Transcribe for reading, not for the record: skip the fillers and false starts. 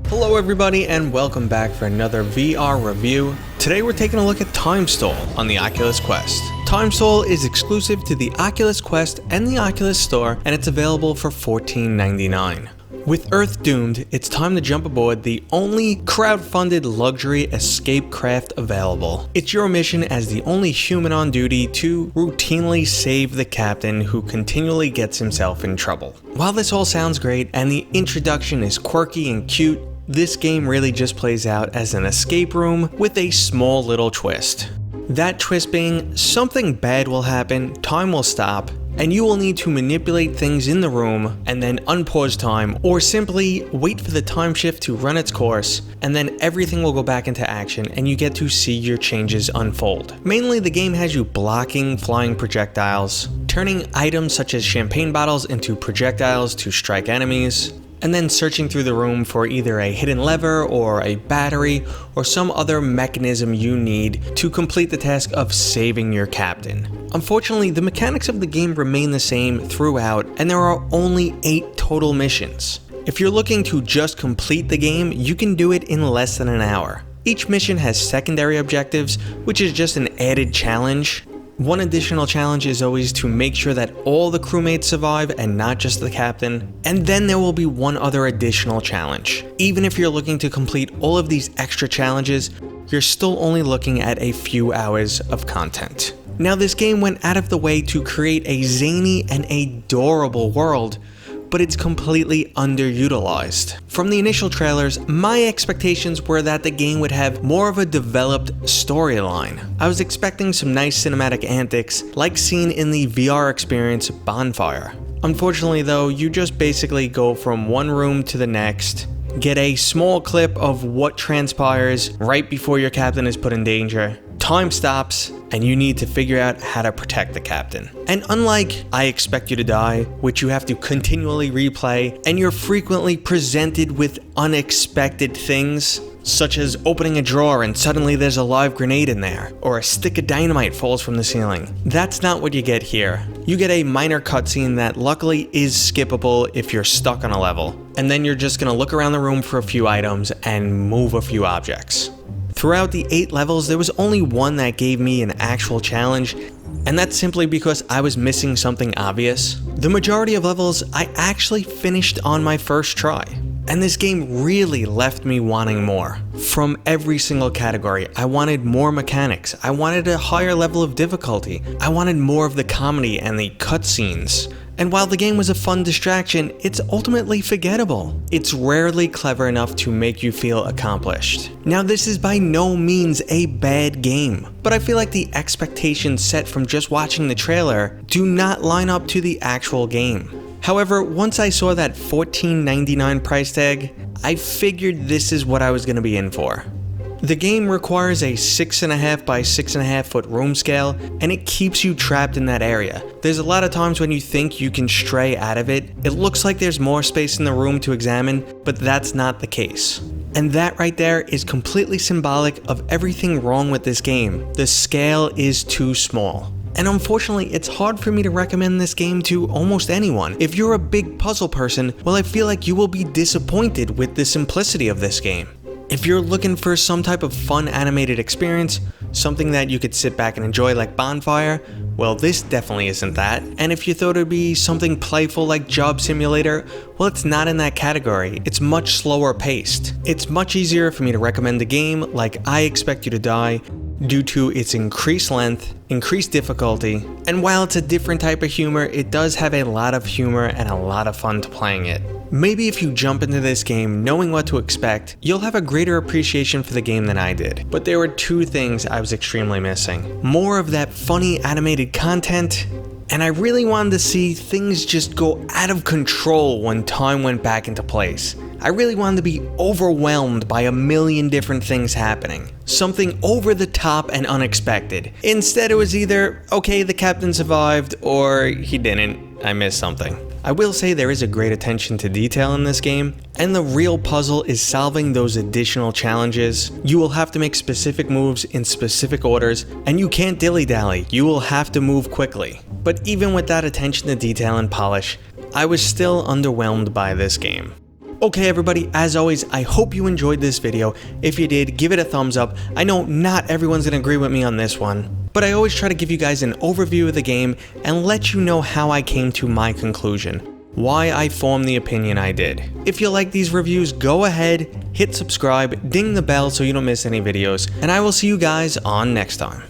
Hello everybody and welcome back for another VR review. Today we're taking a look at Time Stole on the Oculus Quest. Time Stole is exclusive to the Oculus Quest and the Oculus Store, and it's available for $14.99. With Earth doomed, it's time to jump aboard the only crowd-funded luxury escape craft available. It's your mission as the only human on duty to routinely save the captain who continually gets himself in trouble. While this all sounds great and the introduction is quirky and cute, this game really just plays out as an escape room with a small little twist. That twist being, something bad will happen, time will stop, and you will need to manipulate things in the room and then unpause time, or simply wait for the time shift to run its course, and then everything will go back into action and you get to see your changes unfold. Mainly the game has you blocking flying projectiles, turning items such as champagne bottles into projectiles to strike enemies, and then searching through the room for either a hidden lever or a battery or some other mechanism you need to complete the task of saving your captain. Unfortunately, the mechanics of the game remain the same throughout, and there are only 8 total missions. If you're looking to just complete the game, you can do it in less than an hour. Each mission has secondary objectives, which is just an added challenge. One additional challenge is always to make sure that all the crewmates survive and not just the captain, and then there will be one other additional challenge. Even if you're looking to complete all of these extra challenges, you're still only looking at a few hours of content. Now, this game went out of the way to create a zany and adorable world, but it's completely underutilized. From the initial trailers, my expectations were that the game would have more of a developed storyline. I was expecting some nice cinematic antics, like seen in the VR experience Bonfire. Unfortunately though, you just basically go from one room to the next, get a small clip of what transpires right before your captain is put in danger, time stops, and you need to figure out how to protect the captain. And unlike I Expect You to Die, which you have to continually replay, and you're frequently presented with unexpected things, such as opening a drawer and suddenly there's a live grenade in there, or a stick of dynamite falls from the ceiling. That's not what you get here. You get a minor cutscene that luckily is skippable if you're stuck on a level, and then you're just gonna look around the room for a few items and move a few objects. Throughout the 8 levels, there was only one that gave me an actual challenge, and that's simply because I was missing something obvious. The majority of levels I actually finished on my first try, and this game really left me wanting more. From every single category, I wanted more mechanics, I wanted a higher level of difficulty, I wanted more of the comedy and the cutscenes. And while the game was a fun distraction, it's ultimately forgettable. It's rarely clever enough to make you feel accomplished. Now, this is by no means a bad game, but I feel like the expectations set from just watching the trailer do not line up to the actual game. However, once I saw that $14.99 price tag, I figured this is what I was going to be in for. The game requires a 6.5 by 6.5 foot room scale, and it keeps you trapped in that area. There's a lot of times when you think you can stray out of it, it looks like there's more space in the room to examine, but that's not the case. And that right there is completely symbolic of everything wrong with this game. The scale is too small. And unfortunately, it's hard for me to recommend this game to almost anyone. If you're a big puzzle person, well, I feel like you will be disappointed with the simplicity of this game. If you're looking for some type of fun animated experience, something that you could sit back and enjoy like Bonfire, well, this definitely isn't that. And if you thought it'd be something playful like Job Simulator, well, it's not in that category. It's much slower paced. It's much easier for me to recommend a game like I Expect You to Die due to its increased length, increased difficulty, and while it's a different type of humor, it does have a lot of humor and a lot of fun to playing it. Maybe if you jump into this game knowing what to expect, you'll have a greater appreciation for the game than I did. But there were 2 things I was extremely missing. More of that funny animated content, and I really wanted to see things just go out of control when time went back into place. I really wanted to be overwhelmed by a million different things happening. Something over the top and unexpected. Instead, it was either, okay, the captain survived, or he didn't, I missed something. I will say there is a great attention to detail in this game, and the real puzzle is solving those additional challenges. You will have to make specific moves in specific orders, and you can't dilly-dally, you will have to move quickly. But even with that attention to detail and polish, I was still underwhelmed by this game. Okay everybody, as always, I hope you enjoyed this video. If you did, give it a thumbs up. I know not everyone's gonna agree with me on this one, but I always try to give you guys an overview of the game and let you know how I came to my conclusion, why I formed the opinion I did. If you like these reviews, go ahead, hit subscribe, ding the bell so you don't miss any videos, and I will see you guys on next time.